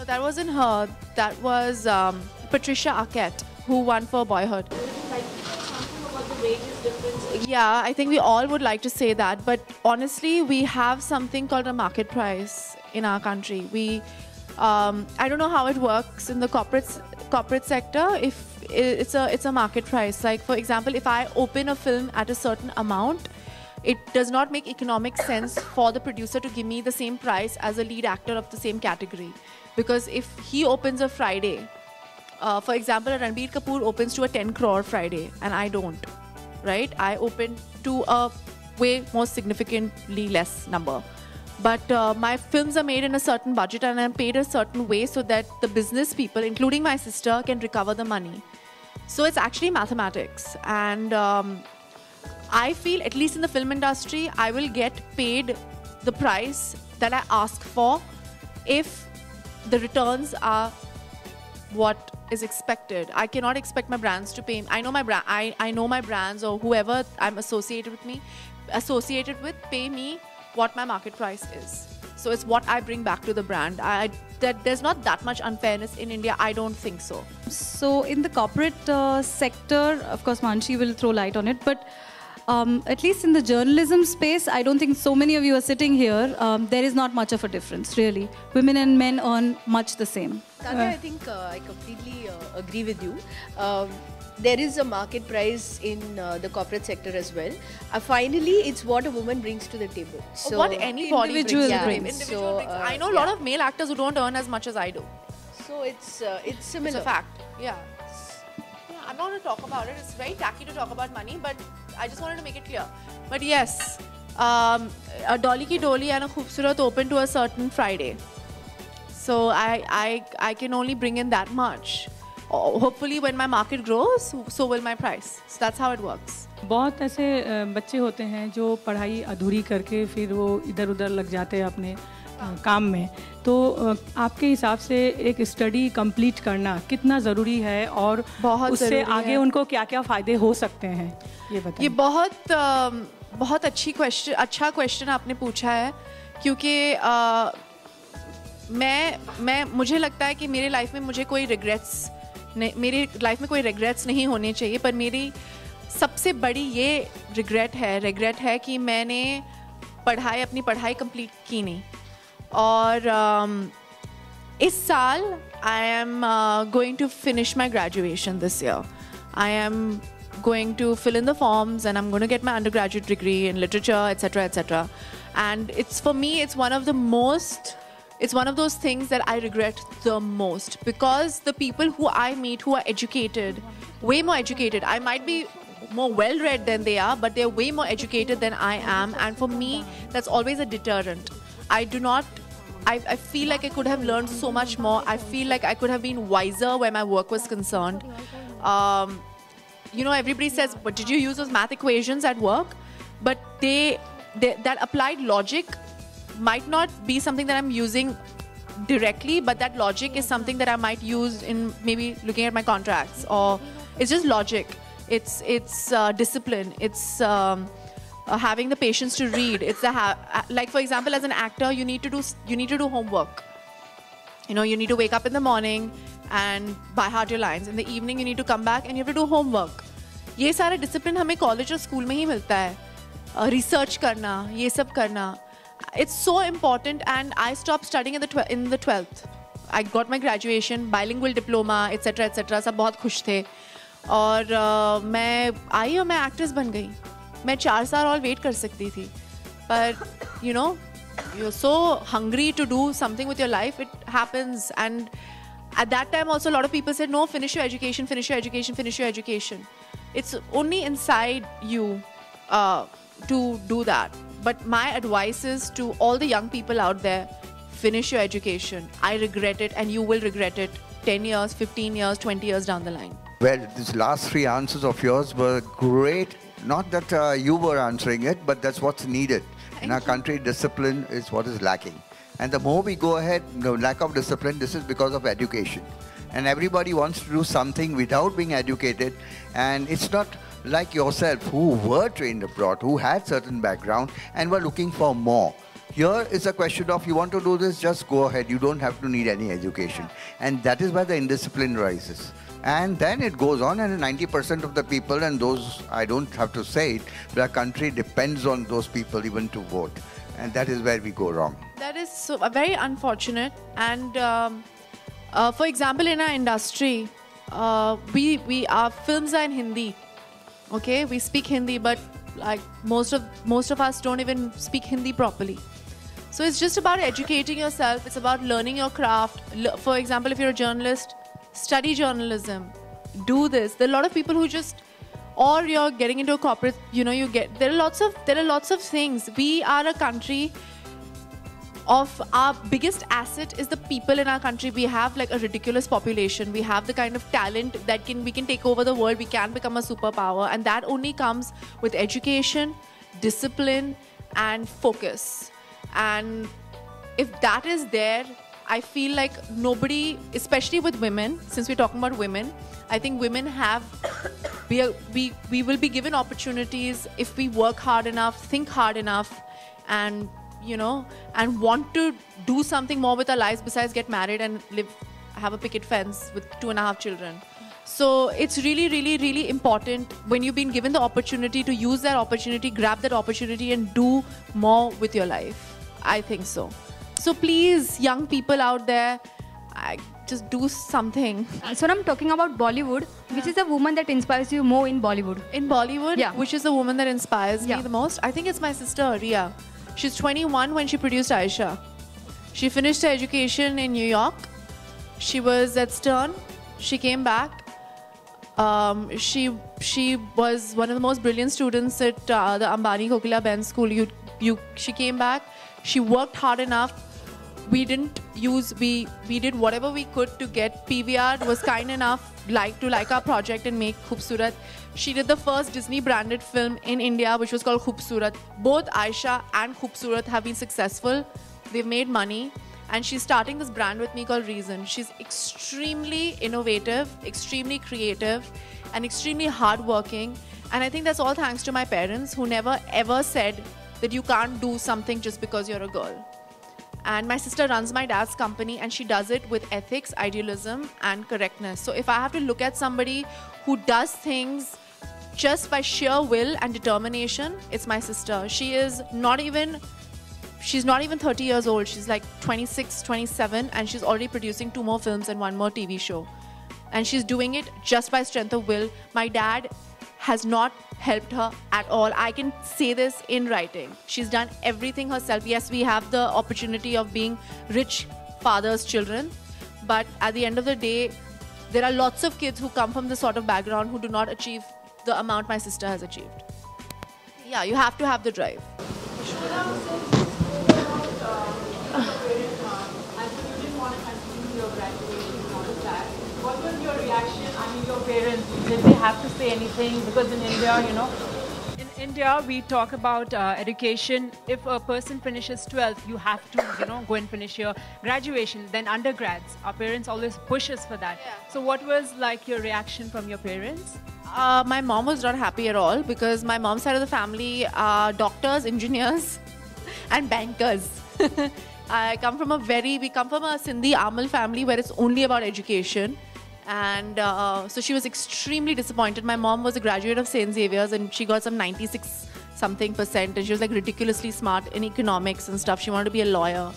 No, that wasn't her. That was Patricia Arquette, who won for Boyhood. Yeah, I think we all would like to say that, but honestly, we have something called a market price in our country. I don't know how it works in the corporate sector. If it's a market price, like for example, if I open a film at a certain amount, it does not make economic sense for the producer to give me the same price as a lead actor of the same category, because if he opens a Friday, for example, Ranbir Kapoor opens to a 10 crore Friday, and I don't. Right? I open to a way more significantly less number. But my films are made in a certain budget and I'm paid a certain way so that the business people, including my sister, can recover the money. So it's actually mathematics. And I feel, at least in the film industry, I will get paid the price that I ask for if the returns are what is expected. I cannot expect my brands to pay me. I know my brand. I know my brands or whoever I'm associated with pay me what my market price is. So it's what I bring back to the brand. There's not that much unfairness in India. I don't think so. So in the corporate sector, of course, Manshi will throw light on it, but at least in the journalism space, I don't think so many of you are sitting here. There is not much of a difference, really. Women and men earn much the same. Tanya, I think I completely agree with you. There is a market price in the corporate sector as well. Finally, it's what a woman brings to the table. So what anybody brings. So, I know a lot of male actors who don't earn as much as I do. So it's similar. It's a fact. Yeah. I'm not going to talk about it. It's very tacky to talk about money, but I just wanted to make it clear. But yes, a Dolly Ki Doli and a Khoobsurat open to a certain Friday. So I can only bring in that much. Hopefully when my market grows, so will my price. So that's how it works. बहुत ऐसे बच्चे होते हैं जो पढ़ाई अधूरी करके फिर वो इधर-उधर लग जाते हैं अपने काम में. तो आपके हिसाब से एक स्टडी कंप्लीट करना कितना ज़रूरी है और उससे आगे उनको क्या-क्या फ़ायदे हो सकते हैं, ये बताइए. ये बहुत अच्छा क्वेश्चन आपने पूछा है, क्योंकि मुझे लगता है कि मेरे लाइफ में मेरी लाइफ में कोई रिग्रेट्स नहीं होने चाहिए, पर मेरी सबसे बड़ी ये रिग्रेट है कि मैंने अपनी पढ़ाई कंप्लीट की नहीं. और इस साल I am going to finish my graduation this year. I am going to fill in the forms and I'm going to get my undergraduate degree in literature, etc. And for me, it's one of those things that I regret the most, because the people who I meet who are educated, way more educated, I might be more well-read than they are, but they're way more educated than I am. And for me, that's always a deterrent. I feel like I could have learned so much more. I feel like I could have been wiser where my work was concerned. Everybody says, but did you use those math equations at work? But that applied logic might not be something that I'm using directly, but that logic is something that I might use in maybe looking at my contracts, or it's just logic. It's discipline. It's having the patience to read. It's like, for example, as an actor, you need to do homework. You need to wake up in the morning and by heart your lines. In the evening, you need to come back and you have to do homework. ये सारा discipline हमें college और school में ही मिलता है. Research करना, ये सब करना. It's so important, and I stopped studying in the 12th. I got my graduation, bilingual diploma, etc. सब बहुत खुश थे. और मैं आई और मैं actress बन गई. मैं 4 साल और wait कर सकती थी. But you're so hungry to do something with your life, it happens. And at that time also, a lot of people said, no, finish your education. It's only inside you to do that. But my advice is to all the young people out there, finish your education. I regret it, and you will regret it 10 years, 15 years, 20 years down the line. Well, these last 3 answers of yours were great. Not that you were answering it, but that's what's needed. In our country, discipline is what is lacking. And the more we go ahead, the lack of discipline, this is because of education. And everybody wants to do something without being educated. And it's not like yourself, who were trained abroad, who had certain background and were looking for more. Here is a question of you want to do this, just go ahead. You don't have to need any education. And that is why the indiscipline rises. And then it goes on, and 90% of the people, and those, I don't have to say it, but our country depends on those people even to vote. And that is where we go wrong. That is so, very unfortunate. And for example, in our industry, our films are in Hindi. Okay, we speak Hindi, but like most of us don't even speak Hindi properly. So it's just about educating yourself. It's about learning your craft. For example, if you're a journalist, study journalism. Do this. There are a lot of people who just, or you're getting into a corporate, there are lots of things. We are a country of, our biggest asset is the people in our country. We have like a ridiculous population. We have the kind of talent that we can take over the world. We can become a superpower, and that only comes with education, discipline, and focus. And if that is there, I feel like nobody, especially with women, since we're talking about women, I think women we will be given opportunities if we work hard enough, think hard enough, and and want to do something more with our lives besides get married and have a picket fence with 2.5 children. So it's really, really, really important when you've been given the opportunity to use that opportunity, grab that opportunity and do more with your life. I think so. So please, young people out there, just do something. So I'm talking about Bollywood. Which is the woman that inspires you more in Bollywood? In Bollywood? Yeah. Which is the woman that inspires me the most? I think it's my sister, Ria. She's 21 when she produced Aisha. She finished her education in New York. She was at Stern. She came back. She was one of the most brilliant students at the Ambani Kokila Ben School. She came back. She worked hard enough. We did whatever we could to get. PVR was kind enough to like our project and make Khoobsurat. She did the first Disney branded film in India, which was called Khoobsurat. Both Aisha and Khoobsurat have been successful. They've made money. And she's starting this brand with me called Reason. She's extremely innovative, extremely creative, and extremely hardworking. And I think that's all thanks to my parents, who never ever said that you can't do something just because you're a girl. And my sister runs my dad's company, and she does it with ethics, idealism, and correctness. So if I have to look at somebody who does things just by sheer will and determination, it's my sister. She's not even 30 years old. She's like 26, 27, and she's already producing 2 more films and 1 more TV show. And she's doing it just by strength of will. My dad has not helped her at all. I can say this in writing. She's done everything herself. Yes, we have the opportunity of being rich fathers' children, but at the end of the day, there are lots of kids who come from this sort of background who do not achieve the amount my sister has achieved. Yeah, you have to have the drive. What was your reaction? I mean, your parents, did they have to say anything? Because in India, in India, we talk about education. If a person finishes 12th, you have to, go and finish your graduation, then undergrads. Our parents always push us for that. Yeah. So what was like your reaction from your parents? My mom was not happy at all, because my mom's side of the family are doctors, engineers, and bankers. We come from a Sindhi Amal family where it's only about education. And so she was extremely disappointed. My mom was a graduate of St. Xavier's, and she got some 96-something%, and she was like ridiculously smart in economics and stuff. She wanted to be a lawyer,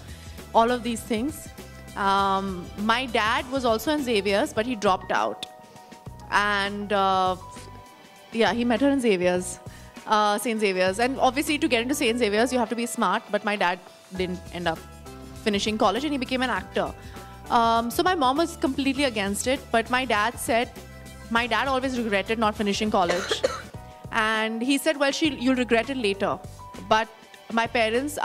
all of these things. My dad was also in Xavier's, but he dropped out. And he met her in Xavier's, St. Xavier's. And obviously to get into St. Xavier's, you have to be smart, but my dad didn't end up finishing college, and he became an actor. So my mom was completely against it, but my dad always regretted not finishing college. And he said, well, you'll regret it later. But my parents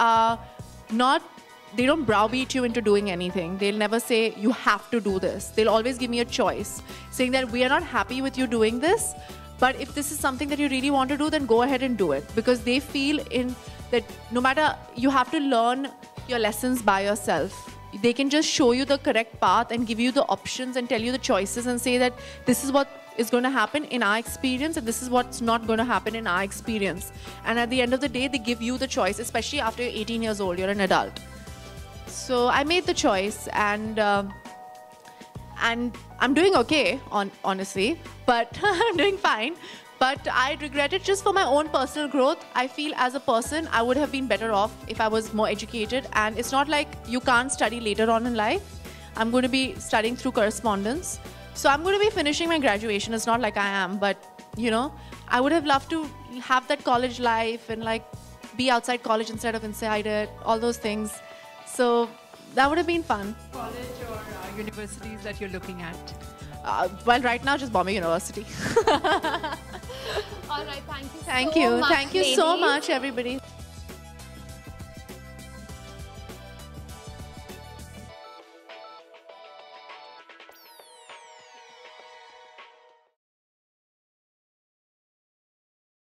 they don't browbeat you into doing anything. They'll never say, you have to do this. They'll always give me a choice, saying that we are not happy with you doing this, but if this is something that you really want to do, then go ahead and do it. Because they feel that no matter, you have to learn your lessons by yourself. They can just show you the correct path and give you the options and tell you the choices and say that this is what is going to happen in our experience, and this is what's not going to happen in our experience. And at the end of the day, they give you the choice, especially after you're 18 years old, you're an adult. So I made the choice, and I'm doing okay, honestly, but I'm doing fine. But I regret it just for my own personal growth. I feel as a person, I would have been better off if I was more educated. And it's not like you can't study later on in life. I'm going to be studying through correspondence. So I'm going to be finishing my graduation. It's not like I am, but you know, I would have loved to have that college life and like be outside college instead of inside it, all those things. So that would have been fun. College or universities that you're looking at? Well, right now, just Bombay University. All right, thank you Thank so you. much, Thank you so ladies. much, everybody.